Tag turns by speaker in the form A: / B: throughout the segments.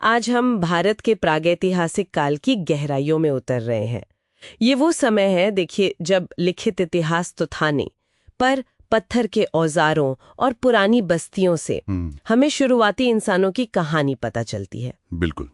A: आज हम भारत के प्रागैतिहासिक काल की गहराइयों में उतर रहे हैं। ये वो समय है, देखिए, जब लिखित इतिहास तो था नहीं, पर पत्थर के औजारों और पुरानी बस्तियों से हमें शुरुआती इंसानों की कहानी पता चलती है।
B: बिल्कुल।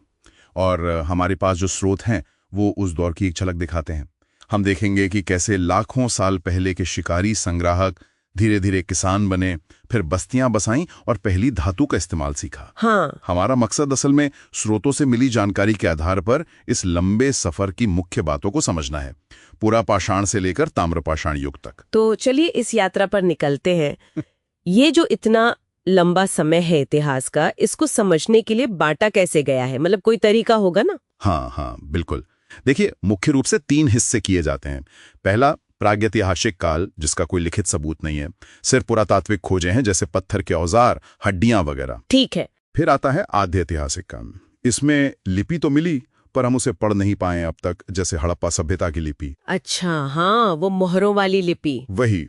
B: और हमारे पास जो स्रोत हैं वो उस दौर की एक झलक दिखाते हैं। हम देखेंगे कि कैसे लाखों साल पहले के शिकारी संग्राहक धीरे धीरे किसान बने, फिर बस्तियां बसाईं और पहली धातु का इस्तेमाल सीखा।
A: हाँ,
B: हमारा मकसद असल में स्रोतों से मिली जानकारी के आधार पर इस लंबे सफर की मुख्य बातों को समझना है, पूरा पाषाण से लेकर ताम्रपाषाण युग तक।
A: तो चलिए इस यात्रा पर निकलते हैं। ये जो इतना लंबा समय है इतिहास का, इसको समझने के लिए बांटा कैसे गया है? मतलब कोई तरीका होगा ना?
B: हाँ, बिल्कुल। देखिए, मुख्य रूप से 3 हिस्से किए जाते हैं। पहला, प्रागैतिहासिक काल, जिसका कोई लिखित सबूत नहीं है, सिर्फ पुरातात्विक खोजें हैं, जैसे पत्थर के औजार, हड्डियां वगैरह।
A: ठीक है।
B: फिर आता है आद्य ऐतिहासिक काल। इसमें लिपि तो मिली, पर हम उसे पढ़ नहीं पाए अब तक, जैसे हड़प्पा सभ्यता की लिपि।
A: अच्छा, हाँ, वो मोहरों वाली लिपि।
B: वही।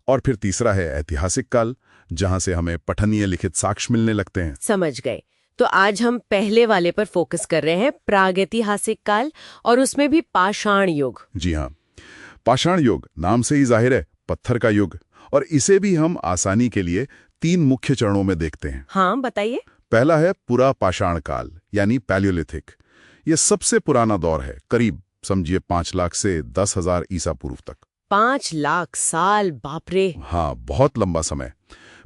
B: और फिर तीसरा है ऐतिहासिक काल, जहां से हमें पठनीय लिखित साक्ष्य मिलने लगते हैं।
A: समझ गए। तो आज हम पहले वाले पर फोकस कर रहे हैं, प्रागैतिहासिक काल, और उसमें भी पाषाण युग।
B: जी हाँ, पाषाण युग नाम से ही जाहिर है, पत्थर का युग। और इसे भी हम आसानी के लिए 3 मुख्य चरणों में देखते हैं।
A: हाँ, बताइए।
B: पहला है पुरा पाषाण काल, यानी पैलियोलिथिक। यह सबसे पुराना दौर है, करीब समझिए 5 लाख से 10,000 ईसा पूर्व तक।
A: 5 लाख साल, बाप रे।
B: हाँ, बहुत लंबा समय।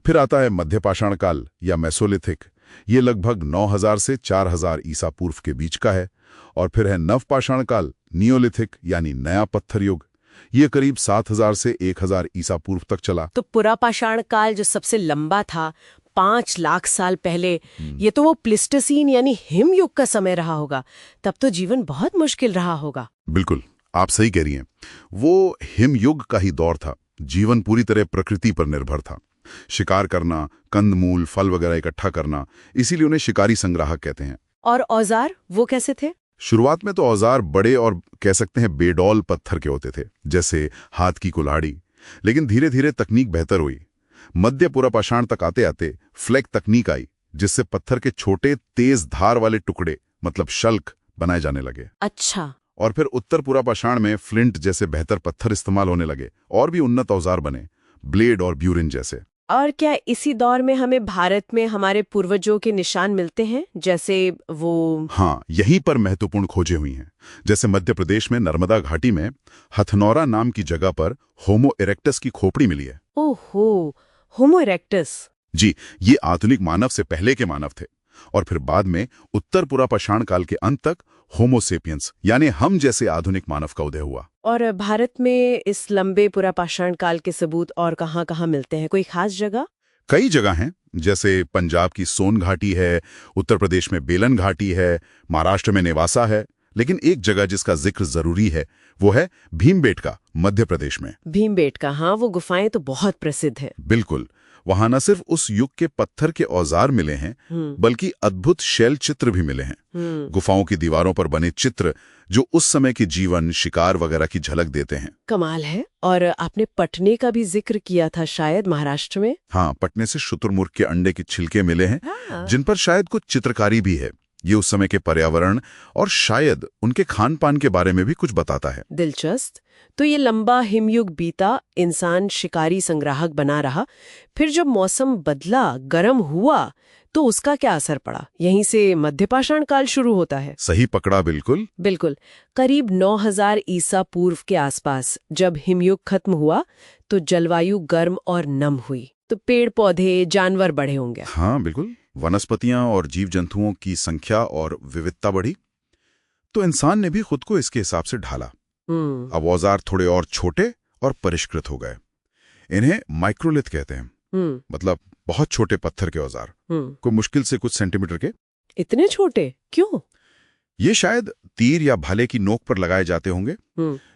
B: फिर आता है मध्य पाषाण काल या मेसोलिथिक। ये लगभग 9,000 से 4,000 ईसा पूर्व के बीच का है। और फिर है नव पाषाण काल, नियोलिथिक, यानी नया पत्थर युग। ये करीब 7,000 से 1,000 ईसा पूर्व तक चला।
A: तो पुरा पाषाण काल जो सबसे लंबा था, 5 लाख साल पहले, ये तो वो प्लिस्टोसीन यानी हिम युग का समय रहा होगा। तब तो जीवन बहुत मुश्किल रहा होगा।
B: बिल्कुल, आप सही कह रही हैं। वो हिम युग का ही दौर था। जीवन पूरी तरह प्रकृति पर निर्भर था। शिकार करना, कंदमूल, फल वगैरह इकट्ठा करना, इसीलिए उन्हें शिकारी संग्राहक कहते हैं।
A: और औजार, वो कैसे थे?
B: शुरुआत में तो औजार बड़े और कह सकते हैं बेडौल पत्थर के होते थे, जैसे हाथ की कुल्हाड़ी। लेकिन धीरे धीरे तकनीक बेहतर हुई। मध्य पुरा पाषाण तक आते आते फ्लैक तकनीक आई, जिससे पत्थर के छोटे तेज धार वाले टुकड़े, मतलब शल्क, बनाए जाने लगे।
A: अच्छा।
B: और फिर उत्तर पुरा पाषाण में फ्लिंट जैसे बेहतर पत्थर इस्तेमाल होने लगे और भी उन्नत औजार बने, ब्लेड और ब्यूरिन जैसे।
A: और क्या इसी दौर में हमें भारत में हमारे पूर्वजों के निशान मिलते हैं, जैसे वो?
B: हाँ, यहीं पर महत्वपूर्ण खोजें हुई हैं। जैसे मध्य प्रदेश में नर्मदा घाटी में हथनौरा नाम की जगह पर होमो इरेक्टस की खोपड़ी मिली है।
A: ओहो, होमो इरेक्टस।
B: जी, ये आधुनिक मानव से पहले के मानव थे। और फिर बाद में उत्तर पुरा पाषाण काल के अंत तक होमो सेपियंस, यानी हम जैसे आधुनिक मानव का उदय हुआ।
A: और भारत में इस लंबे पुरा पाषाण काल के सबूत और कहाँ-कहाँ मिलते हैं? कोई खास जगह?
B: कई जगह हैं, जैसे पंजाब की सोन घाटी है, उत्तर प्रदेश में बेलन घाटी है, महाराष्ट्र में नेवासा है। लेकिन एक जगह जिसका जिक्र जरूरी है, वो है भीमबेटका, मध्य प्रदेश में।
A: भीमबेटका, हाँ, वो गुफाएं तो बहुत प्रसिद्ध है।
B: बिल्कुल। वहां न सिर्फ उस युग के पत्थर के औजार मिले हैं, बल्कि अद्भुत शैल चित्र भी मिले हैं। गुफाओं की दीवारों पर बने चित्र जो उस समय के जीवन, शिकार वगैरह की झलक देते हैं।
A: कमाल है। और आपने पटने का भी जिक्र किया था, शायद महाराष्ट्र में?
B: हाँ, पटने से शुतुरमुर्ग के अंडे के छिलके मिले हैं,
A: हाँ।
B: जिन पर शायद कुछ चित्रकारी भी है। ये उस समय के पर्यावरण और शायद उनके खान पान के बारे में भी कुछ बताता है।
A: दिलचस्प। तो ये लंबा हिमयुग बीता, इंसान शिकारी संग्राहक बना रहा। फिर जब मौसम बदला, गर्म हुआ, तो उसका क्या असर पड़ा? यहीं से मध्य पाषाण काल शुरू होता है।
B: सही पकड़ा, बिल्कुल।
A: बिल्कुल। करीब 9,000 ईसा पूर्व के आसपास जब हिमयुग खत्म हुआ, तो जलवायु गर्म और नम हुई। तो पेड़ पौधे, जानवर बढ़े होंगे।
B: हाँ, बिल्कुल। वनस्पतियां और जीव जंतुओं की संख्या और विविधता बढ़ी, तो इंसान ने भी खुद को इसके हिसाब से ढाला। अब औजार थोड़े और छोटे और परिष्कृत हो गए। इन्हें माइक्रोलिथ कहते हैं, मतलब बहुत छोटे पत्थर के औजार, कोई मुश्किल से कुछ सेंटीमीटर के।
A: इतने छोटे क्यों?
B: ये शायद तीर या भाले की नोक पर लगाए जाते होंगे,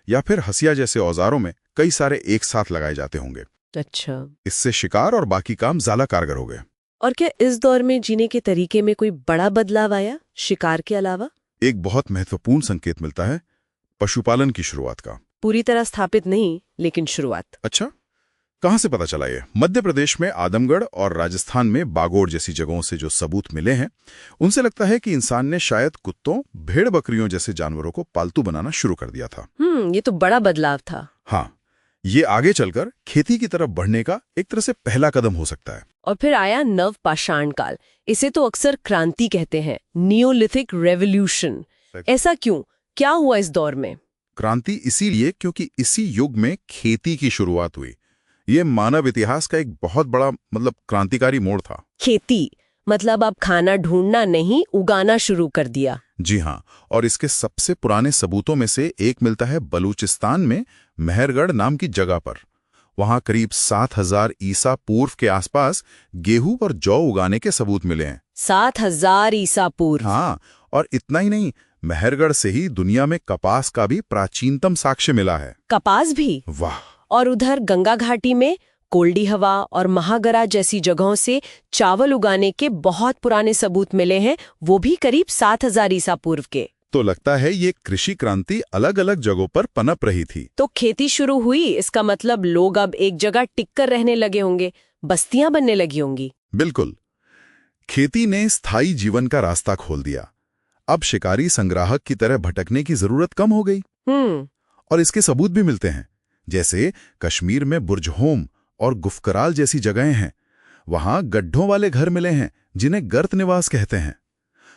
B: या फिर हसिया जैसे औजारों में कई सारे एक साथ लगाए जाते होंगे।
A: अच्छा।
B: इससे शिकार और बाकी काम ज्यादा कारगर हो गए।
A: और क्या इस दौर में जीने के तरीके में कोई बड़ा बदलाव आया, शिकार के अलावा?
B: एक बहुत महत्वपूर्ण संकेत मिलता है, पशुपालन की शुरुआत का।
A: पूरी तरह स्थापित नहीं, लेकिन शुरुआत।
B: अच्छा, कहाँ से पता चला ये? मध्य प्रदेश में आदमगढ़ और राजस्थान में बागोड़ जैसी जगहों से जो सबूत मिले हैं, उनसे लगता है कि इंसान ने शायद कुत्तों, भेड़ बकरियों जैसे जानवरों को पालतू बनाना शुरू कर दिया था।
A: ये तो बड़ा बदलाव था।
B: हाँ, ये आगे चलकर खेती की तरफ बढ़ने का एक तरह से पहला कदम हो सकता है।
A: और फिर आया नवपाषाण काल। इसे तो अक्सर क्रांति कहते हैं, नियोलिथिक रेवोल्यूशन। ऐसा क्यों? क्या हुआ इस दौर में?
B: क्रांति इसीलिए क्योंकि इसी युग में खेती की शुरुआत हुई। ये मानव इतिहास का एक बहुत बड़ा क्रांतिकारी मोड़ था। खेती
A: मतलब अब खाना ढूंढना नहीं, उगाना शुरू कर दिया।
B: जी हाँ, और इसके सबसे पुराने सबूतों में से एक मिलता है बलूचिस्तान में मेहरगढ़ नाम की जगह पर। वहां करीब 7000 ईसा पूर्व के आसपास गेहूं और जौ उगाने के सबूत मिले हैं।
A: 7000 ईसा पूर्व?
B: हाँ, और इतना ही नहीं, मेहरगढ़ से ही दुनिया में कपास का भी प्राचीनतम साक्ष्य मिला है।
A: कपास भी?
B: वाह!
A: और उधर गंगा घाटी में कोल्डी हवा और महागरा जैसी जगहों से चावल उगाने के बहुत पुराने सबूत मिले हैं, वो भी करीब 7000 ईसा पूर्व के।
B: तो लगता है ये कृषि क्रांति अलग अलग जगहों पर पनप रही थी।
A: तो खेती शुरू हुई, इसका मतलब लोग अब एक जगह टिककर रहने लगे होंगे, बस्तियां बनने लगी होंगी।
B: बिल्कुल, खेती ने स्थायी जीवन का रास्ता खोल दिया। अब शिकारी संग्राहक की तरह भटकने की जरूरत कम हो गई। और इसके सबूत भी मिलते हैं, जैसे कश्मीर में बुर्जहोम और गुफकराल जैसी जगहें हैं। वहां गड्ढों वाले घर मिले हैं जिन्हें गर्त निवास कहते हैं।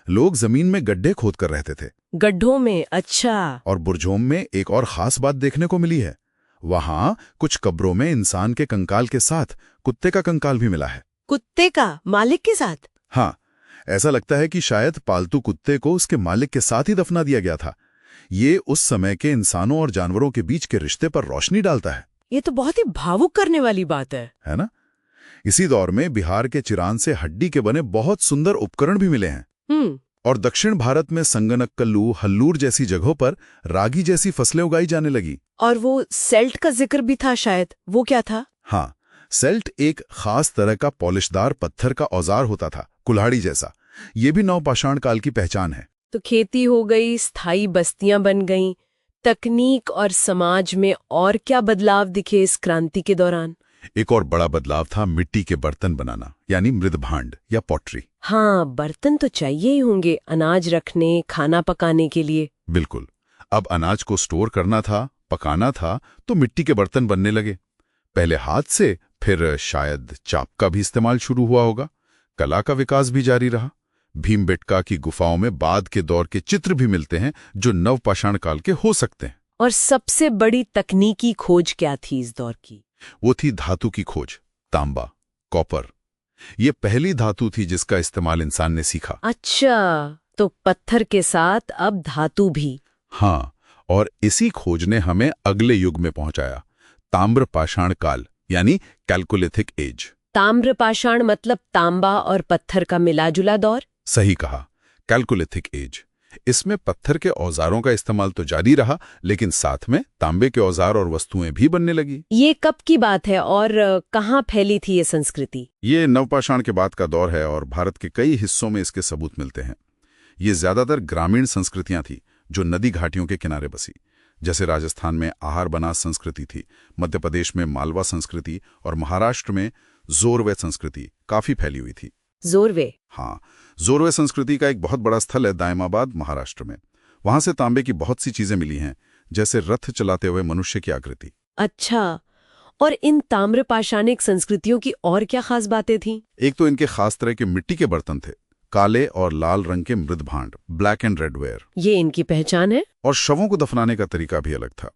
B: लोग जमीन में गड्ढे खोद कर रहते थे।
A: गड्ढों में? अच्छा।
B: और बुर्जहोम में एक और खास बात देखने को मिली है। वहां कुछ कब्रों में इंसान के कंकाल के साथ कुत्ते का कंकाल भी मिला है।
A: कुत्ते का? मालिक के साथ?
B: हाँ, ऐसा लगता है कि शायद पालतू कुत्ते को उसके मालिक के साथ ही दफना दिया गया था। ये उस समय के इंसानों और जानवरों के बीच के रिश्ते पर रोशनी डालता है।
A: ये तो बहुत ही भावुक करने वाली बात है
B: ना? इसी दौर में बिहार के चिरान से हड्डी के बने बहुत सुंदर उपकरण भी मिले हैं। और दक्षिण भारत में संगनक्कल्लू, हल्लूर जैसी जगहों पर रागी जैसी फसलें उगाई जाने लगी।
A: और वो सेल्ट का जिक्र भी था शायद, वो क्या था?
B: हाँ, सेल्ट एक खास तरह का पॉलिशदार पत्थर का औजार होता था, कुल्हाड़ी जैसा। ये भी नवपाषाण काल की पहचान है।
A: तो खेती हो गई, स्थायी बस्तियां बन गईं, तकनीक और समाज में और क्या बदलाव दिखे इस क्रांति के दौरान?
B: एक और बड़ा बदलाव था मिट्टी के बर्तन बनाना, यानी मृदभांड या पॉटरी।
A: हाँ, बर्तन तो चाहिए ही होंगे अनाज रखने, खाना पकाने के लिए।
B: बिल्कुल। अब अनाज को स्टोर करना था, पकाना था, तो मिट्टी के बर्तन बनने लगे। पहले हाथ से, फिर शायद चाप का भी इस्तेमाल शुरू हुआ होगा। कला का विकास भी जारी रहा। भीमबेटका की गुफाओं में बाद के दौर के चित्र भी मिलते हैं जो नवपाषाण काल के हो सकते हैं।
A: और सबसे बड़ी तकनीकी खोज क्या थी इस दौर की?
B: वो थी धातु की खोज। तांबा, कॉपर, ये पहली धातु थी जिसका इस्तेमाल इंसान ने सीखा।
A: अच्छा, तो पत्थर के साथ अब धातु भी?
B: हाँ, और इसी खोज ने हमें अगले युग में पहुंचाया, ताम्रपाषाण काल, यानी कैलकोलिथिक एज।
A: ताम्रपाषाण मतलब तांबा और पत्थर का मिलाजुला दौर?
B: सही कहा, कैलकोलिथिक एज। इसमें पत्थर के औजारों का इस्तेमाल तो जारी रहा, लेकिन साथ में तांबे के औजार और वस्तुएं भी बनने लगी।
A: ये कब की बात है और कहाँ फैली थी ये संस्कृति?
B: ये नवपाषाण के बाद का दौर है और भारत के कई हिस्सों में इसके सबूत मिलते हैं। ये ज्यादातर ग्रामीण संस्कृतियां थी जो नदी घाटियों के किनारे बसी। जैसे राजस्थान में आहार बनास संस्कृति थी, मध्य प्रदेश में मालवा संस्कृति और महाराष्ट्र में जोरवे संस्कृति काफी फैली हुई थी।
A: जोरवे?
B: हाँ, जोरवे संस्कृति का एक बहुत बड़ा स्थल है दायमाबाद, महाराष्ट्र में। वहां से तांबे की बहुत सी चीजें मिली हैं, जैसे रथ चलाते हुए मनुष्य की आकृति।
A: अच्छा, और इन ताम्रपाषाणिक संस्कृतियों की और क्या खास बातें थीं?
B: एक तो इनके खास तरह के मिट्टी के बर्तन थे, काले और लाल रंग के मृदभांड, ब्लैक एंड रेड वेयर।
A: ये इनकी पहचान है।
B: और शवों को दफनाने का तरीका भी अलग था।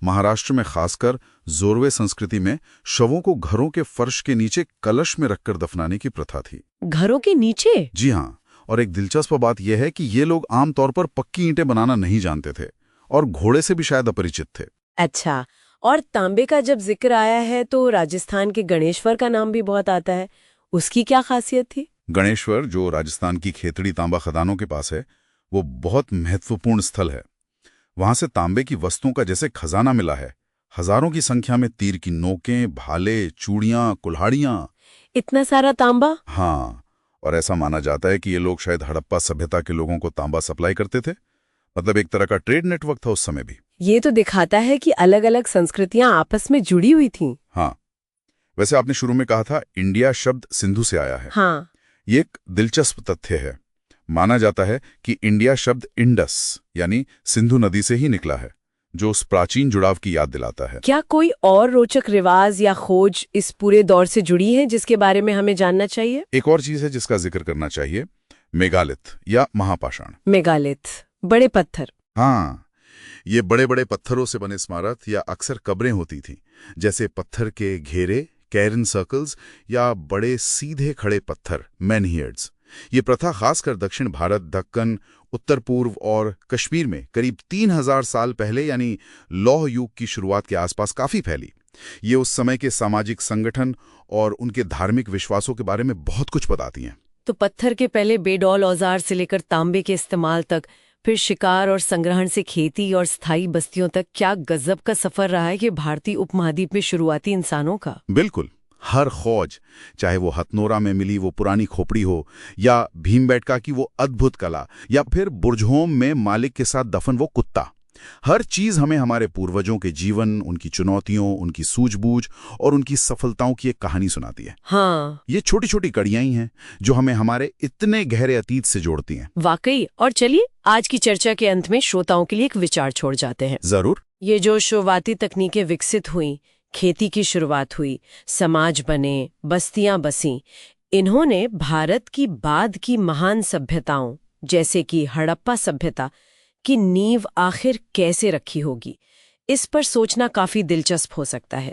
B: महाराष्ट्र में खासकर जोरवे संस्कृति में शवों को घरों के फर्श के नीचे कलश में रखकर दफनाने की प्रथा थी।
A: घरों के नीचे?
B: जी हाँ, और एक दिलचस्प बात यह है कि ये लोग आमतौर पर पक्की ईंटें बनाना नहीं जानते थे और घोड़े से भी शायद अपरिचित थे।
A: अच्छा, और तांबे का जब जिक्र आया है तो राजस्थान के गणेश्वर का नाम भी बहुत आता है, उसकी क्या खासियत थी?
B: गणेश्वर, जो राजस्थान की खेतड़ी तांबा खदानों के पास है, वो बहुत महत्वपूर्ण स्थल है। वहां से तांबे की वस्तुओं का जैसे खजाना मिला है। हजारों की संख्या में तीर की नोकें, भाले, चूड़ियां, कुल्हाड़ियां।
A: इतना सारा तांबा?
B: हाँ, और ऐसा माना जाता है कि ये लोग शायद हड़प्पा सभ्यता के लोगों को तांबा सप्लाई करते थे। मतलब एक तरह का ट्रेड नेटवर्क था उस समय भी।
A: ये तो दिखाता है कि अलग अलग संस्कृतियां आपस में जुड़ी हुई थीं।
B: हाँ, वैसे आपने शुरू में कहा था इंडिया शब्द सिंधु से आया है।
A: हाँ।
B: ये एक दिलचस्प तथ्य है। माना जाता है कि इंडिया शब्द इंडस यानी सिंधु नदी से ही निकला है, जो उस प्राचीन जुड़ाव की याद दिलाता है।
A: क्या कोई और रोचक रिवाज या खोज इस पूरे दौर से जुड़ी है जिसके बारे में हमें जानना चाहिए?
B: एक और चीज है जिसका जिक्र करना चाहिए, मेगालिथ या महापाषाण।
A: मेगालिथ, बड़े पत्थर।
B: हाँ, ये बड़े बड़े पत्थरों से बने स्मारक या अक्सर कब्रें होती थीं, जैसे पत्थर के घेरे, कैरन सर्कल्स या बड़े सीधे खड़े पत्थर, मेनहियर्ड्स। ये प्रथा खासकर दक्षिण भारत, दक्कन, उत्तर पूर्व और कश्मीर में करीब 3000 साल पहले यानी लौह युग की शुरुआत के आसपास काफी फैली। ये उस समय के सामाजिक संगठन और उनके धार्मिक विश्वासों के बारे में बहुत कुछ बताती हैं।
A: तो पत्थर के पहले बेडौल औजार से लेकर तांबे के इस्तेमाल तक, फिर शिकार और संग्रहण से खेती और स्थायी बस्तियों तक, क्या गजब का सफर रहा है कि भारतीय उपमहाद्वीप में शुरुआती इंसानों का।
B: बिल्कुल, हर खोज, चाहे वो हथनोरा में मिली वो पुरानी खोपड़ी हो, या भीमबेटका की वो अद्भुत कला, या फिर बुर्जहोम में मालिक के साथ दफन वो कुत्ता, हर चीज हमें हमारे पूर्वजों के जीवन, उनकी चुनौतियों, उनकी सूझबूझ और उनकी सफलताओं की एक कहानी सुनाती है।
A: हाँ,
B: ये छोटी छोटी कड़ियां ही हैं जो हमें हमारे इतने गहरे अतीत से जोड़ती हैं।
A: वाकई। और चलिए आज की चर्चा के अंत में श्रोताओं के लिए एक विचार छोड़ जाते हैं।
B: जरूर।
A: ये जो शुरुआती तकनीकें विकसित हुई, खेती की शुरुआत हुई, समाज बने, बस्तियां बसीं, इन्होंने भारत की बाद की महान सभ्यताओं जैसे कि हड़प्पा सभ्यता की नींव आखिर कैसे रखी होगी, इस पर सोचना काफी दिलचस्प हो सकता है।